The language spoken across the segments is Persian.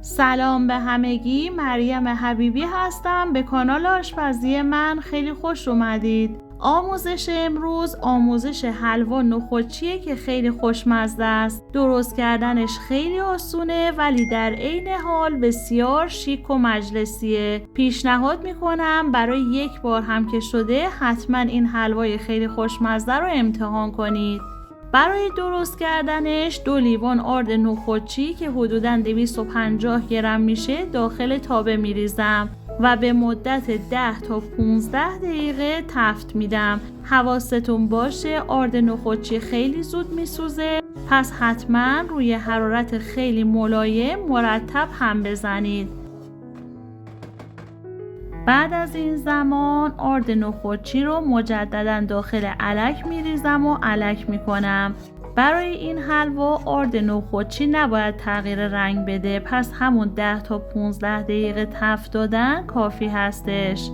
سلام به همگی، مریم حبیبی هستم. به کانال آشپزی من خیلی خوش اومدید. آموزش امروز آموزش حلوا نخودچیه که خیلی خوشمزه است. درست کردنش خیلی آسونه ولی در عین حال بسیار شیک و مجلسیه. پیشنهاد میکنم برای یک بار هم که شده حتما این حلوای خیلی خوشمزه رو امتحان کنید. برای درست کردنش 2 لیوان آرد نخودچی که حدوداً 250 گرم میشه داخل تابه میریزم و به مدت 10 تا 15 دقیقه تفت میدم. حواستون باشه آرد نخودچی خیلی زود میسوزه، پس حتما روی حرارت خیلی ملایم مرتب هم بزنید. بعد از این زمان آرد نخودچی رو مجددا داخل الک میریزم و الک میکنم. برای این حلوا آرد نخودچی نباید تغییر رنگ بده، پس همون 10 تا 15 دقیقه تفت دادن کافی هستش.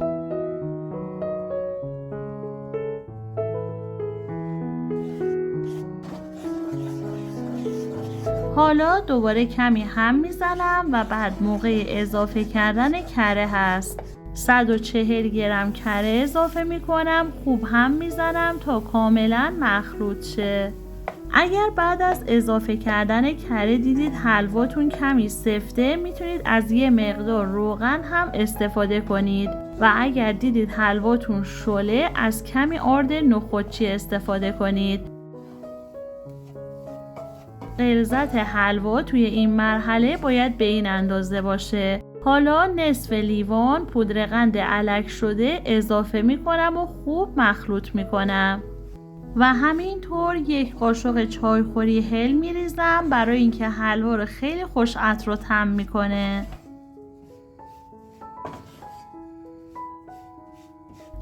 حالا دوباره کمی هم میزنم و بعد موقع اضافه کردن کره هست. 140 گرم کره اضافه میکنم، خوب هم میزنم تا کاملا مخلوط شه. اگر بعد از اضافه کردن کره دیدید حلواتون کمی سفته، میتونید از یه مقدار روغن هم استفاده کنید و اگر دیدید حلواتون شله از کمی آرد نخودچی استفاده کنید. غلظت حلوا توی این مرحله باید به این اندازه باشه. حالا نصف لیوان پودر قند الک شده اضافه میکنم و خوب مخلوط میکنم و همینطور 1 قاشق چایخوری هل میریزم برای اینکه حلوا رو خیلی خوش عطر و طعم میکنه.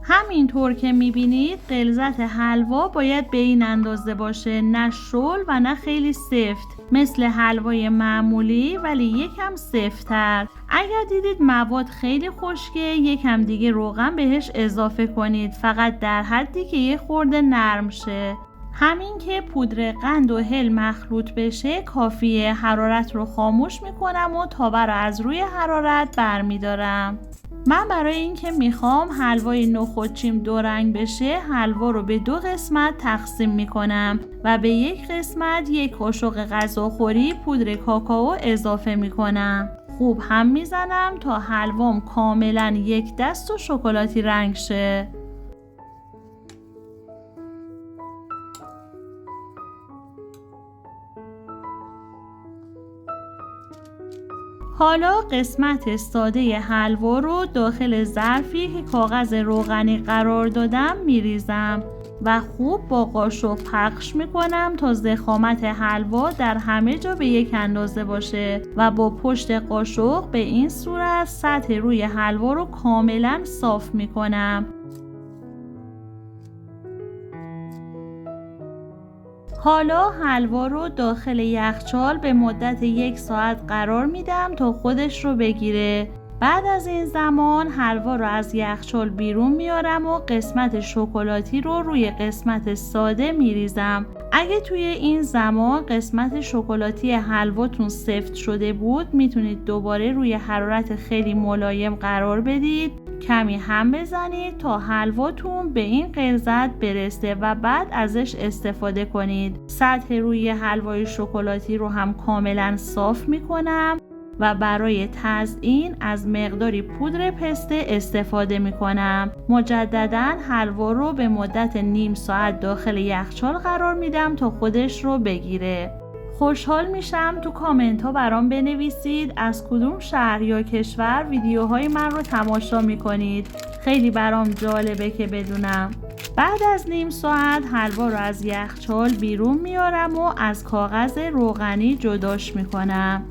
همینطور که میبینید غلظت حلوا باید به این اندازه باشه، نه شل و نه خیلی سفت مثل حلوای معمولی ولی یکم سفت‌تر. اگر دیدید مواد خیلی خشکه یکم دیگه روغن بهش اضافه کنید، فقط در حدی که یه خورده نرم شه. همین که پودر قند و هل مخلوط بشه کافیه. حرارت رو خاموش میکنم و تابه رو از روی حرارت برمیدارم. من برای اینکه میخوام حلوای نخودچیم 2 رنگ بشه حلوا رو به 2 قسمت تقسیم میکنم و به یک قسمت 1 قاشق غذاخوری پودر کاکائو اضافه میکنم. خوب هم میزنم تا حلوام کاملا 1 دست و شکلاتی رنگ شه. حالا قسمت ساده حلوا رو داخل ظرفی که کاغذ روغنی قرار دادم میریزم و خوب با قاشق پخش میکنم تا ضخامت حلوا در همه جا به یک اندازه باشه و با پشت قاشق به این صورت سطح روی حلوا رو کاملا صاف میکنم. حالا حلوا رو داخل یخچال به مدت 1 ساعت قرار میدم تا خودش رو بگیره. بعد از این زمان حلوا رو از یخچال بیرون میارم و قسمت شکلاتی رو روی قسمت ساده میریزم. اگه توی این زمان قسمت شکلاتی حلواتون سفت شده بود میتونید دوباره روی حرارت خیلی ملایم قرار بدید، کمی هم بزنید تا حلواتون به این غلظت برسه و بعد ازش استفاده کنید. سطح روی حلوای شکلاتی رو هم کاملا صاف میکنم و برای تزیین از مقداری پودر پسته استفاده میکنم. مجددا حلوا رو به مدت نیم ساعت داخل یخچال قرار میدم تا خودش رو بگیره. خوشحال میشم تو کامنت ها برام بنویسید از کدوم شهر یا کشور ویدیوهای من رو تماشا میکنید. خیلی برام جالبه که بدونم. بعد از نیم ساعت حلوا رو از یخچال بیرون میارم و از کاغذ روغنی جداش میکنم.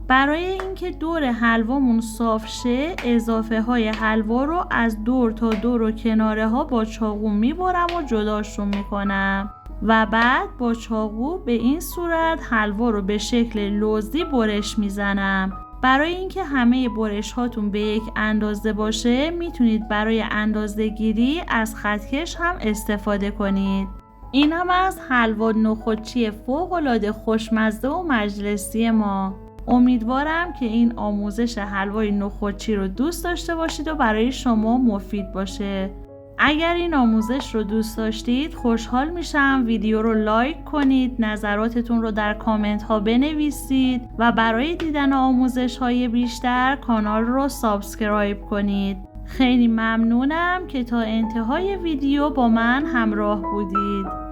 برای اینکه دور حلوامون صاف شه اضافه های حلوا رو از دور تا دور و کناره ها با چاقو میبرم و جداشون میکنم و بعد با چاقو به این صورت حلوا رو به شکل لوزی برش میزنم. برای اینکه همه برش هاتون به یک اندازه باشه میتونید برای اندازه گیری از خطکش هم استفاده کنید. اینم از حلوا نخودچی فوق‌العاده خوشمزه و مجلسی ما. امیدوارم که این آموزش حلوای نخودچی رو دوست داشته باشید و برای شما مفید باشه. اگر این آموزش رو دوست داشتید خوشحال میشم ویدیو رو لایک کنید، نظراتتون رو در کامنت ها بنویسید و برای دیدن آموزش های بیشتر کانال رو سابسکرایب کنید. خیلی ممنونم که تا انتهای ویدیو با من همراه بودید.